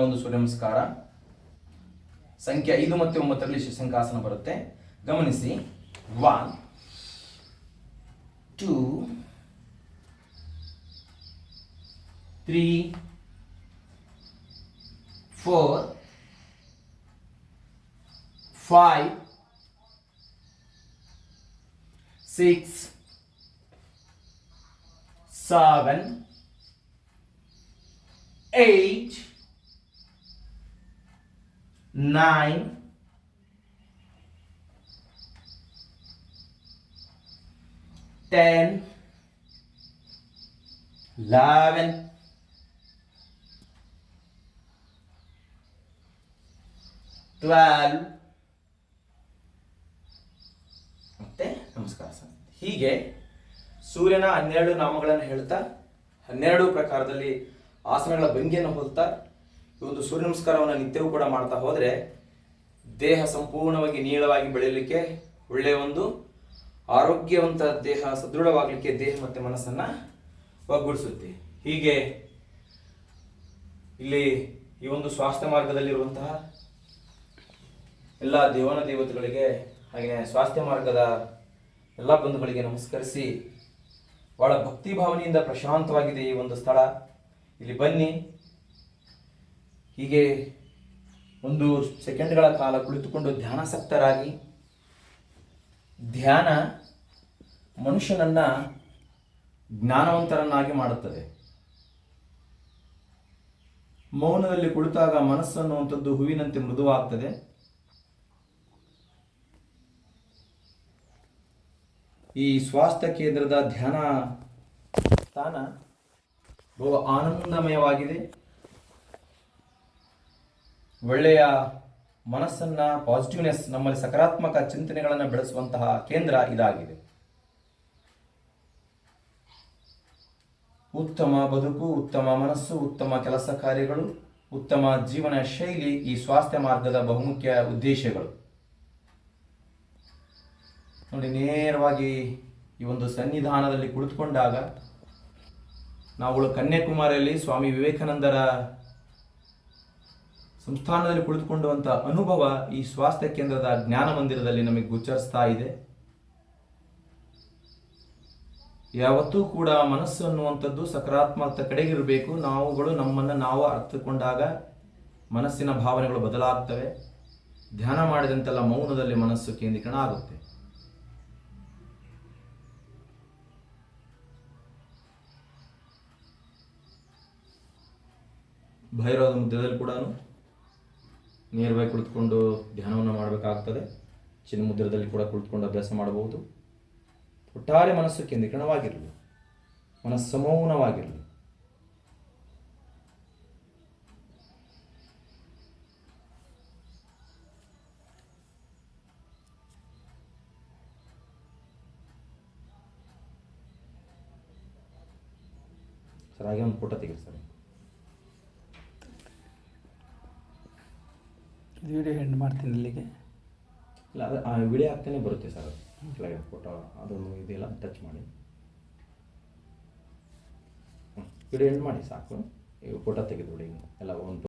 ಒಂದು ಸೂರ್ಯ ನಮಸ್ಕಾರ ಸಂಖ್ಯೆ 5 ಮತ್ತು 9ರಲ್ಲಿ ಶಶಾಂಕಾಸನ ಬರುತ್ತೆ. ಗಮನಿಸಿ. 1 2 3 4 5 6 7 8 9 10 11 12 ಮತ್ತೆ ನಮಸ್ಕಾರ ಸರ್. ಹೀಗೆ ಸೂರ್ಯನ 12 ನಾಮಗಳನ್ನು ಹೇಳ್ತಾ 12 ಪ್ರಕಾರದಲ್ಲಿ ಆಸನಗಳ ಭಂಗಿಯನ್ನು ಹೋಲ್ತಾ ಈ ಒಂದು ಸೂರ್ಯ ನಮಸ್ಕಾರವನ್ನು ನಿತ್ಯವೂ ಕೂಡ ಮಾಡ್ತಾ ಹೋದರೆ ದೇಹ ಸಂಪೂರ್ಣವಾಗಿ ನೀಳವಾಗಿ ಬೆಳೆಯಲಿಕ್ಕೆ, ಒಳ್ಳೆಯ ಒಂದು ಆರೋಗ್ಯವಂತ ದೇಹ ಸದೃಢವಾಗಲಿಕ್ಕೆ ದೇಹ ಮತ್ತು ಮನಸ್ಸನ್ನು ಒಗ್ಗೂಡಿಸುತ್ತೆ. ಹೀಗೆ ಇಲ್ಲಿ ಈ ಒಂದು ಸ್ವಾಸ್ಥ್ಯ ಮಾರ್ಗದಲ್ಲಿರುವಂತಹ ಎಲ್ಲ ದೇವನ ದೇವತೆಗಳಿಗೆ ಹಾಗೆಯೇ ಸ್ವಾಸ್ಥ್ಯ ಮಾರ್ಗದ ಎಲ್ಲ ಬಂಧುಗಳಿಗೆ ನಮಸ್ಕರಿಸಿ ಬಹಳ ಭಕ್ತಿ ಭಾವನೆಯಿಂದ ಪ್ರಶಾಂತವಾಗಿದೆ ಈ ಒಂದು ಸ್ಥಳ. ಇಲ್ಲಿ ಬನ್ನಿ, ಹೀಗೆ ಒಂದು ಸೆಕೆಂಡ್ಗಳ ಕಾಲ ಕುಳಿತುಕೊಂಡು ಧ್ಯಾನಾಸಕ್ತರಾಗಿ. ಧ್ಯಾನ ಮನುಷ್ಯನನ್ನ ಜ್ಞಾನವಂತರನ್ನಾಗಿ ಮಾಡುತ್ತದೆ. ಮೌನದಲ್ಲಿ ಕುಳಿತಾಗ ಮನಸ್ಸು ಅನ್ನುವಂಥದ್ದು ಹೂವಿನಂತೆ ಮೃದುವಾಗ್ತದೆ. ಈ ಸ್ವಾಸ್ಥ್ಯ ಕೇಂದ್ರದ ಧ್ಯಾನ ಸ್ಥಾನ ಬಹು ಆನಂದಮಯವಾಗಿದೆ. ಒಳ್ಳೆಯ ಮನಸ್ಸನ್ನ, ಪಾಸಿಟಿವ್ನೆಸ್, ನಮ್ಮಲ್ಲಿ ಸಕಾರಾತ್ಮಕ ಚಿಂತನೆಗಳನ್ನು ಬೆಳೆಸುವಂತಹ ಕೇಂದ್ರ ಇದಾಗಿದೆ. ಉತ್ತಮ ಬದುಕು, ಉತ್ತಮ ಮನಸ್ಸು, ಉತ್ತಮ ಕೆಲಸ ಕಾರ್ಯಗಳು, ಉತ್ತಮ ಜೀವನ ಶೈಲಿ ಈ ಸ್ವಾಸ್ಥ್ಯ ಮಾರ್ಗದ ಬಹುಮುಖ್ಯ ಉದ್ದೇಶಗಳು. ನೋಡಿ, ನೇರವಾಗಿ ಈ ಒಂದು ಸನ್ನಿಧಾನದಲ್ಲಿ ಕುಳಿತುಕೊಂಡಾಗ ನಾವುಗಳು ಕನ್ಯಾಕುಮಾರಿಯಲ್ಲಿ ಸ್ವಾಮಿ ವಿವೇಕಾನಂದರ ಸಂಸ್ಥಾನದಲ್ಲಿ ಕುಳಿತುಕೊಂಡುವಂಥ ಅನುಭವ ಈ ಸ್ವಾಸ್ಥ್ಯ ಕೇಂದ್ರದ ಜ್ಞಾನ ಮಂದಿರದಲ್ಲಿ ನಮಗೆ ಗೋಚರಿಸ್ತಾ ಇದೆ. ಯಾವತ್ತೂ ಕೂಡ ಮನಸ್ಸು ಅನ್ನುವಂಥದ್ದು ಸಕಾರಾತ್ಮಕ ಕಡೆಗಿರಬೇಕು. ನಾವುಗಳು ನಮ್ಮನ್ನು ನಾವು ಅರ್ಥಕೊಂಡಾಗ ಮನಸ್ಸಿನ ಭಾವನೆಗಳು ಬದಲಾಗ್ತವೆ. ಧ್ಯಾನ ಮಾಡಿದಂತೆಲ್ಲ ಮೌನದಲ್ಲಿ ಮನಸ್ಸು ಕೇಂದ್ರೀಕರಣ ಆಗುತ್ತೆ. ಭೈರವದ ಮುದ್ರೆಯಲ್ಲಿ ಕೂಡ ನೇರವಾಗಿ ಕುಳಿತುಕೊಂಡು ಧ್ಯಾನವನ್ನು ಮಾಡಬೇಕಾಗ್ತದೆ. ಚಿನ್ನ ಮುದ್ರದಲ್ಲಿ ಕೂಡ ಕುಳಿತುಕೊಂಡು ಅಭ್ಯಾಸ ಮಾಡಬಹುದು. ಒಟ್ಟಾರೆ ಮನಸ್ಸು ಕೇಂದ್ರೀಕರಣವಾಗಿರಲಿ, ಮನಸ್ಸು ಮೌನವಾಗಿರಲಿ. ಸರ್, ಹಾಗೆ ಒಂದು ಫೋಟೋ ತೆಗೆದು ಸರ್. ವಿಡಿಯೋ ಎಂಡ್ ಮಾಡ್ತೀನಿ ಇಲ್ಲಿಗೆ. ಇಲ್ಲ, ಅದು ಆ ವಿಡಿಯೋ ಹಾಕ್ತಾನೆ ಬರುತ್ತೆ ಸರ್. ಕೆಳಗೆ ಫೋಟೋ ಅದೊಂದು ಇದೆಲ್ಲ ಟಚ್ ಮಾಡಿ ವಿಡಿಯೋ ಎಂಡ್ ಮಾಡಿ ಸಾಕು. ಈಗ ಫೋಟೋ ತೆಗೆದುಬಿಡಿ ಎಲ್ಲ ಒಂದು